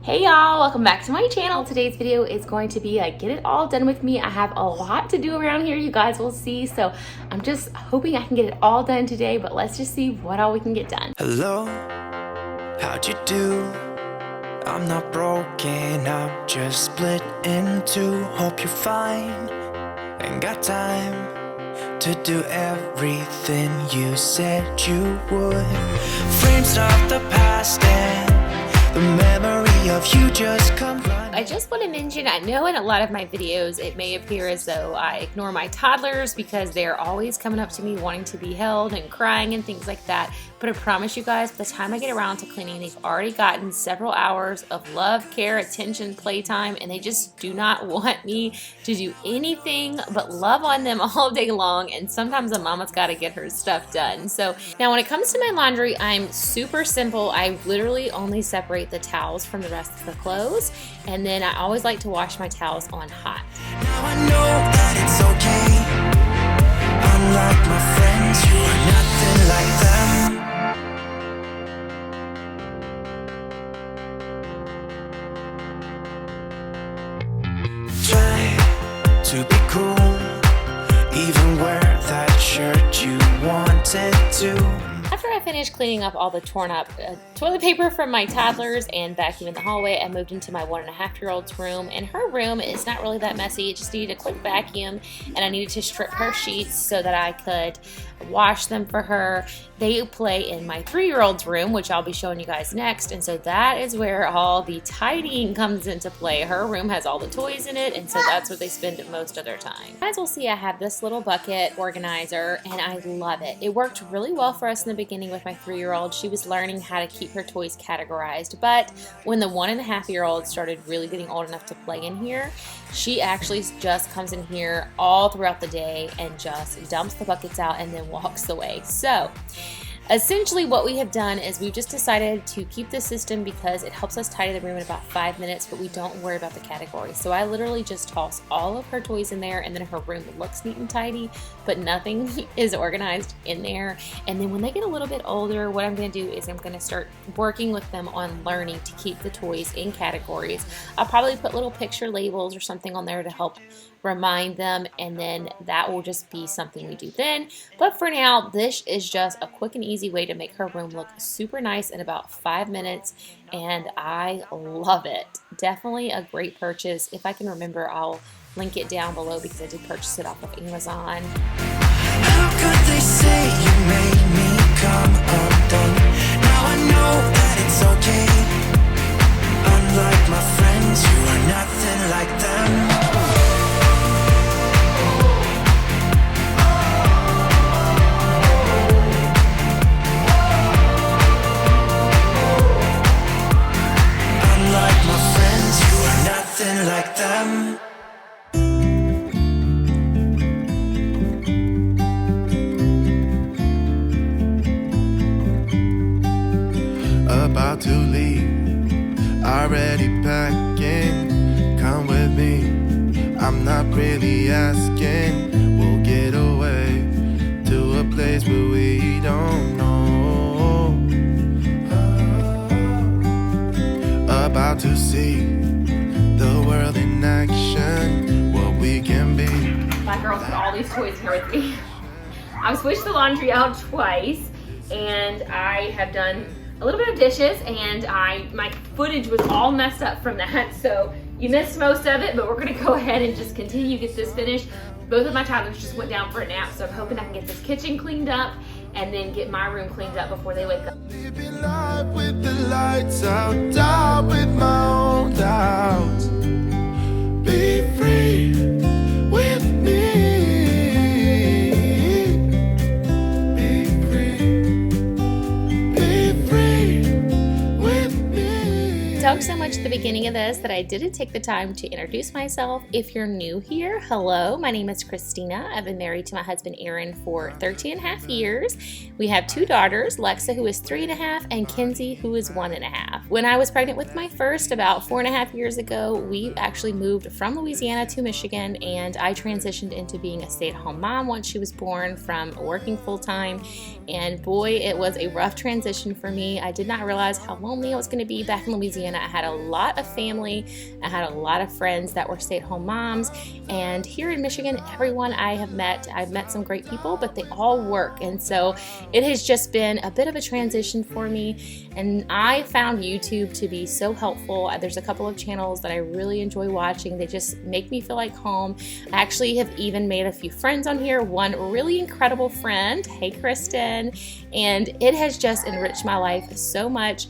Hey y'all, welcome back to my channel. Today's video is going to be a get it all done with me. I have a lot to do around here, you guys will see, so I'm just hoping I can get it all done today, but let's just see what all we can get done. Hello, how'd you do? I'm not broken, I'm just split in two. Hope you're fine and got time to do everything you said you would. Frames of the past and the memory of you just come running. I just want to mention, I know in a lot of my videos it may appear as though I ignore my toddlers because they're always coming up to me wanting to be held and crying and things like that, but I promise you guys, by the time I get around to cleaning, they've already gotten several hours of love, care, attention, playtime, and they just do not want me to do anything but love on them all day long, and sometimes a mama's got to get her stuff done. So now when it comes to my laundry, I'm super simple. I literally only separate the towels from the rest of the clothes, and then I always like to wash my towels on hot. Now I know that it's okay. Unlike my friends, you are nothing like them. Try to be cool, even wear that shirt you wanted to. After I finished cleaning up all the torn up toilet paper from my toddlers and vacuuming the hallway, I moved into my 1.5-year-old's room, and her room is not really that messy. It just needed a quick vacuum, and I needed to strip her sheets so that I could wash them for her. They play in my 3-year-old's room, which I'll be showing you guys next, and so that is where all the tidying comes into play. Her room has all the toys in it, and so that's where they spend most of their time. As we'll see, I have this little bucket organizer, and I love it. It worked really well for us in the beginning with my 3-year-old. She was learning how to keep her toys categorized, but when the 1.5-year-old started really getting old enough to play in here, she actually just comes in here all throughout the day and just dumps the buckets out and then walks away. So essentially what we have done is we've just decided to keep this system because it helps us tidy the room in about 5 minutes, but we don't worry about the categories. So I literally just toss all of her toys in there, and then her room looks neat and tidy, but nothing is organized in there. And then when they get a little bit older, what I'm going to do is I'm going to start working with them on learning to keep the toys in categories. I'll probably put little picture labels or something on there to help remind them, and then that will just be something we do then. But for now, this is just a quick and easy way to make her room look super nice in about 5 minutes, and I love it. Definitely a great purchase. If I can remember, I'll link it down below because I did purchase it off of Amazon. How could they say you made me come undone? Now I know that it's okay. Unlike my friends, you are nothing like them. Unlike my friends, you are nothing like them. About to leave, already packing. Come with me, I'm not really asking. We'll get away to a place where we don't know. About to see the world in action, what we can be. My girls put all these toys here with me. I've switched the laundry out twice, and I have done a little bit of dishes, and my footage was all messed up from that, so you missed most of it, but we're gonna go ahead and just continue to get this finished. Both of my toddlers just went down for a nap, so I'm hoping I can get this kitchen cleaned up and then get my room cleaned up before they wake up. Living life with the lights out, die with my own doubts. Be free with me. Talked so much at the beginning of this that I didn't take the time to introduce myself. If you're new here, hello, my name is Christina. I've been married to my husband Aaron for 13.5 years. We have 2 daughters, Lexa, who is 3.5, and Kenzie, who is 1.5. When I was pregnant with my first about 4.5 years ago, we actually moved from Louisiana to Michigan, and I transitioned into being a stay-at-home mom once she was born from working full-time. And boy, it was a rough transition for me. I did not realize how lonely I was going to be back in Louisiana I had a lot of family. I had a lot of friends that were stay-at-home moms. And here in Michigan, everyone I've met some great people, but they all work. And so it has just been a bit of a transition for me. And I found YouTube to be so helpful. There's a couple of channels that I really enjoy watching. They just make me feel like home. I actually have even made a few friends on here. One really incredible friend, hey Kristen, and it has just enriched my life so much.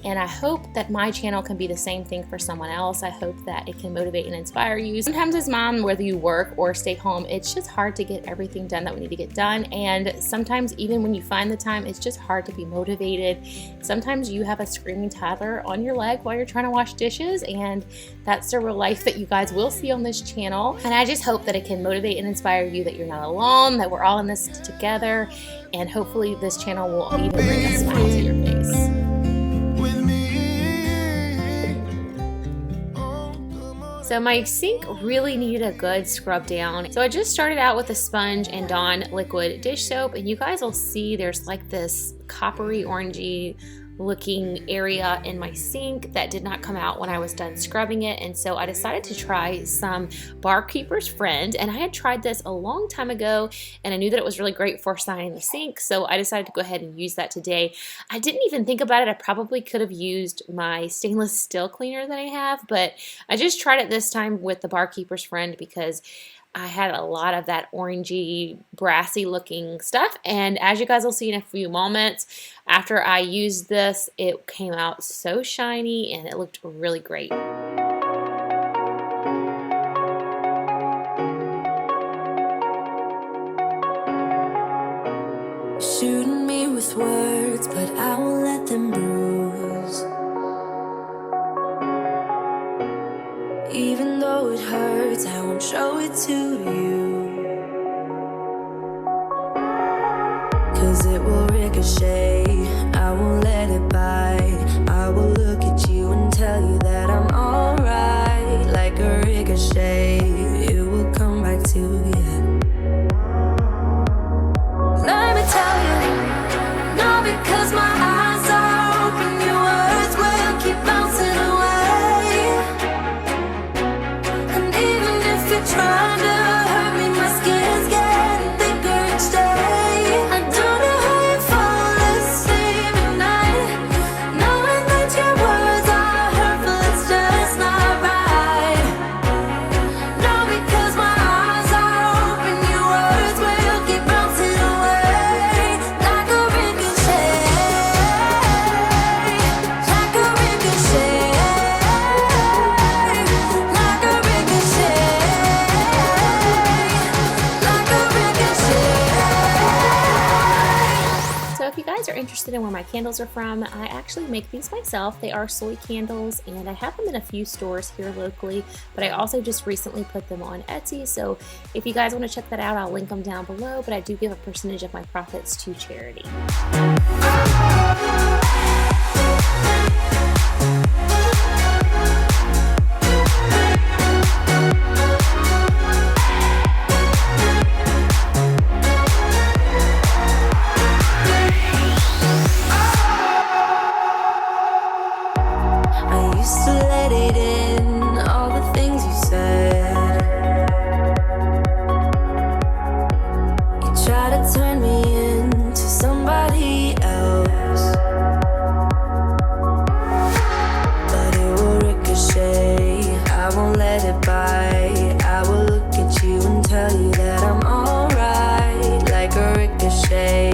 And I hope that my channel can be the same thing for someone else. I hope that it can motivate and inspire you. Sometimes as mom, whether you work or stay home, it's just hard to get everything done that we need to get done. And sometimes even when you find the time, it's just hard to be motivated. Sometimes you have a screaming toddler on your leg while you're trying to wash dishes, and that's the real life that you guys will see on this channel. And I just hope that it can motivate and inspire you, that you're not alone, that we're all in this together, and hopefully this channel will even bring a smile to your face. So my sink really needed a good scrub down. So I just started out with a sponge and Dawn liquid dish soap, and you guys will see there's like this coppery orangey looking area in my sink that did not come out when I was done scrubbing it. And so I decided to try some Barkeeper's Friend, and I had tried this a long time ago and I knew that it was really great for shining the sink, so I decided to go ahead and use that today. I didn't even think about it. I probably could have used my stainless steel cleaner that I have, but I just tried it this time with the Barkeeper's Friend because I had a lot of that orangey, brassy looking stuff, and as you guys will see in a few moments, after I used this, it came out so shiny and it looked really great. Shooting me with words, but I won't let them bruise. Even though it hurts, I won't show it to you. 'Cause it will ricochet, I won't let it bite. I will look at you and tell you that I'm alright. Like a ricochet, it will come back to you. Let me tell you, no, because my eyes are open, your words will keep bouncing away. And even if you're trying to hurt me, my skin's getting thicker each day. I don't know how you fall asleep at night, knowing that your words are hurtful, it's just not right. No, because my eyes are open, your words will keep bouncing away. Like a ricochet, like a ricochet, like a ricochet, like a ricochet. So if you guys are interested in where my candles are from, I actually make these myself. They are soy candles, and I have them in a few stores here locally, but I also just recently put them on Etsy. So if you guys want to check that out, I'll link them down below, but I do give a percentage of my profits to charity. I used to let it in, all the things you said. You try to turn me into somebody else, but it will ricochet, I won't let it bite. I will look at you and tell you that I'm alright. Like a ricochet,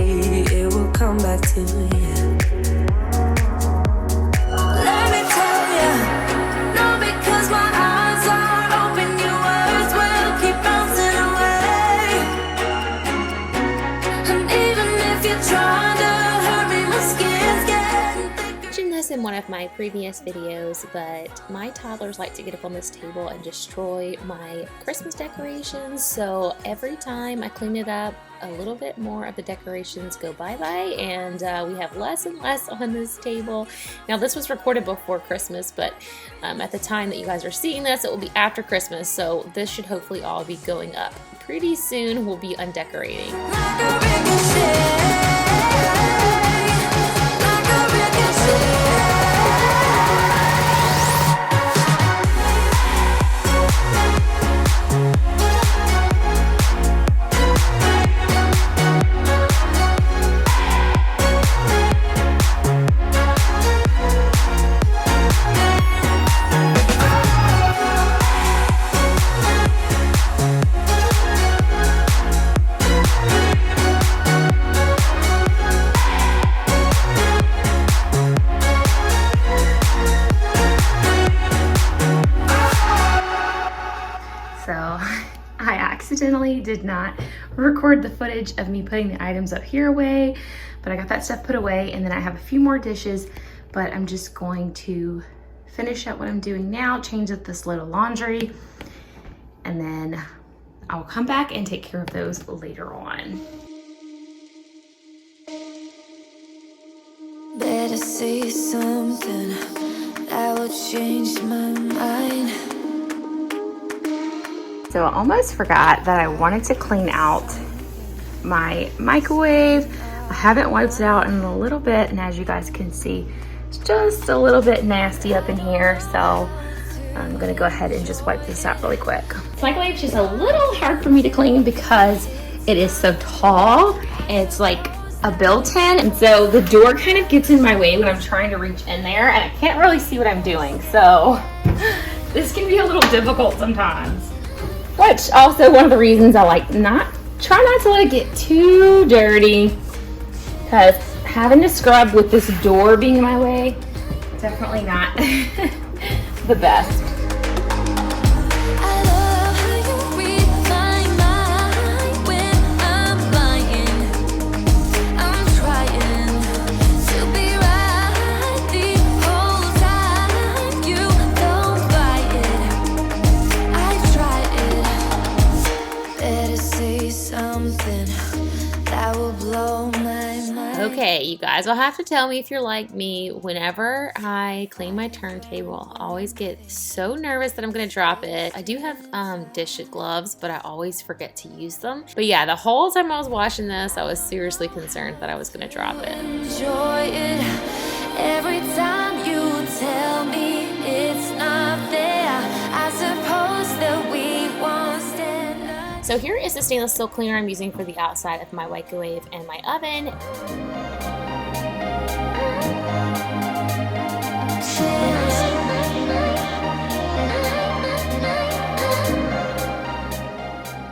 it will come back to you. Let me tell you, no, because my eyes are open, your words will keep bouncing away. And even if you're trying to hurt me, my skin's getting thicker. I mentioned this in one of my previous videos, but my toddlers like to get up on this table and destroy my Christmas decorations. So every time I clean it up, a little bit more of the decorations go bye-bye, and we have less and less on this table. Now this was recorded before Christmas, but at the time that you guys are seeing this, it will be after Christmas, so this should hopefully all be going up. Pretty soon we'll be undecorating. Like a ricochet, like a ricochet. accidentally did not record the footage of me putting the items up here away, but I got that stuff put away, and then I have a few more dishes, but I'm just going to finish up what I'm doing now, change up this load of laundry, and then I'll come back and take care of those later on. Better say something that will change my mind. So I almost forgot that I wanted to clean out my microwave. I haven't wiped it out in a little bit, and as you guys can see, it's just a little bit nasty up in here. So I'm gonna go ahead and just wipe this out really quick. This microwave's just a little hard for me to clean because it is so tall. It's like a built-in, and so the door kind of gets in my way when I'm trying to reach in there, and I can't really see what I'm doing. So this can be a little difficult sometimes. Which also one of the reasons I like try not to let it get too dirty, because having to scrub with this door being in my way, definitely not the best. Okay, you guys will have to tell me if you're like me. Whenever I clean my turntable, I always get so nervous that I'm gonna drop it. I do have dish gloves, but I always forget to use them. But yeah, the whole time I was washing this, I was seriously concerned that I was gonna drop it. Enjoy it every time you tell me it's not there. I suppose that we won't stand up. So here is the stainless steel cleaner I'm using for the outside of my microwave and my oven.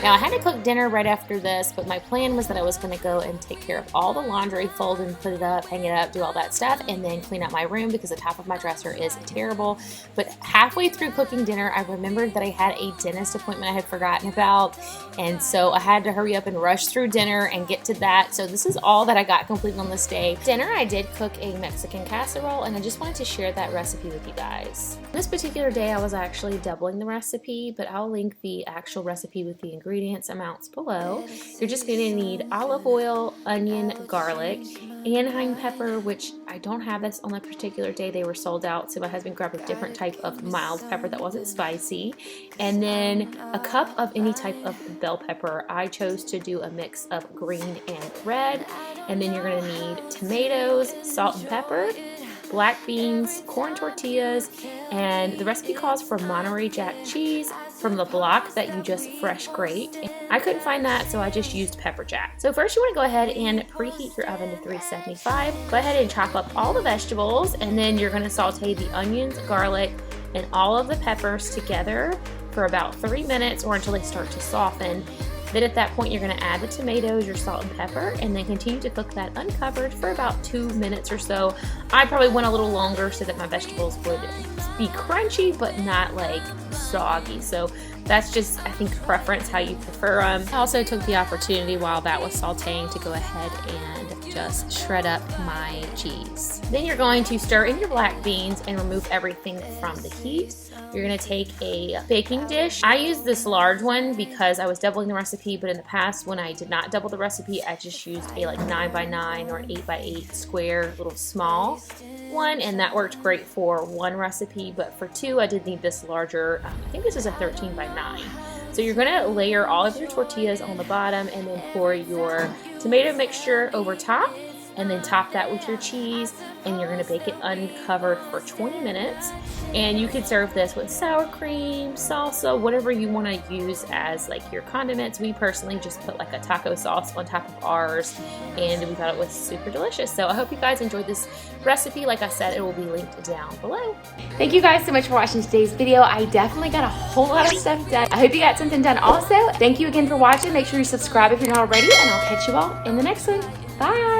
Now I had to cook dinner right after this, but my plan was that I was going to go and take care of all the laundry, fold and put it up, hang it up, do all that stuff, and then clean up my room because the top of my dresser is terrible. But halfway through cooking dinner, I remembered that I had a dentist appointment I had forgotten about, and so I had to hurry up and rush through dinner and get to that. So this is all that I got completed on this day. Dinner, I did cook a Mexican casserole, and I just wanted to share that recipe with you guys. This particular day, I was actually doubling the recipe, but I'll link the actual recipe with the ingredients amounts below. You're just going to need olive oil, onion, garlic, and cayenne pepper, which I don't have this on that particular day. They were sold out, so my husband grabbed a different type of mild pepper that wasn't spicy. And then a cup of any type of bell pepper. I chose to do a mix of green and red. And then you're going to need tomatoes, salt and pepper, black beans, corn tortillas, and the recipe calls for Monterey Jack cheese from the block that you just fresh grate. I couldn't find that, so I just used pepper jack. So first you want to go ahead and preheat your oven to 375. Go ahead and chop up all the vegetables, and then you're going to saute the onions, garlic, and all of the peppers together for about 3 minutes or until they start to soften. Then at that point, you're going to add the tomatoes, your salt and pepper, and then continue to cook that uncovered for about 2 minutes or so. I probably went a little longer so that my vegetables would be crunchy but not like soggy. So that's just, I think, preference, how you prefer them. I also took the opportunity while that was sauteing to go ahead and just shred up my cheese. Then you're going to stir in your black beans and remove everything from the heat. You're going to take a baking dish. I use this large one because I was doubling the recipe, but in the past when I did not double the recipe, I just used a like 9x9 or 8x8 square little small one, and that worked great for one recipe, but for two I did need this larger. I think this is a 13x9. So you're going to layer all of your tortillas on the bottom and then pour your tomato mixture over top, and then top that with your cheese, and you're going to bake it uncovered for 20 minutes. And you can serve this with sour cream, salsa, whatever you want to use as like your condiments. We personally just put like a taco sauce on top of ours, and we thought it was super delicious. So I hope you guys enjoyed this recipe. Like I said, it will be linked down below. Thank you guys so much for watching today's video. I definitely got a whole lot of stuff done. I hope you got something done also. Thank you again for watching. Make sure you subscribe if you're not already, and I'll catch you all in the next one. Bye!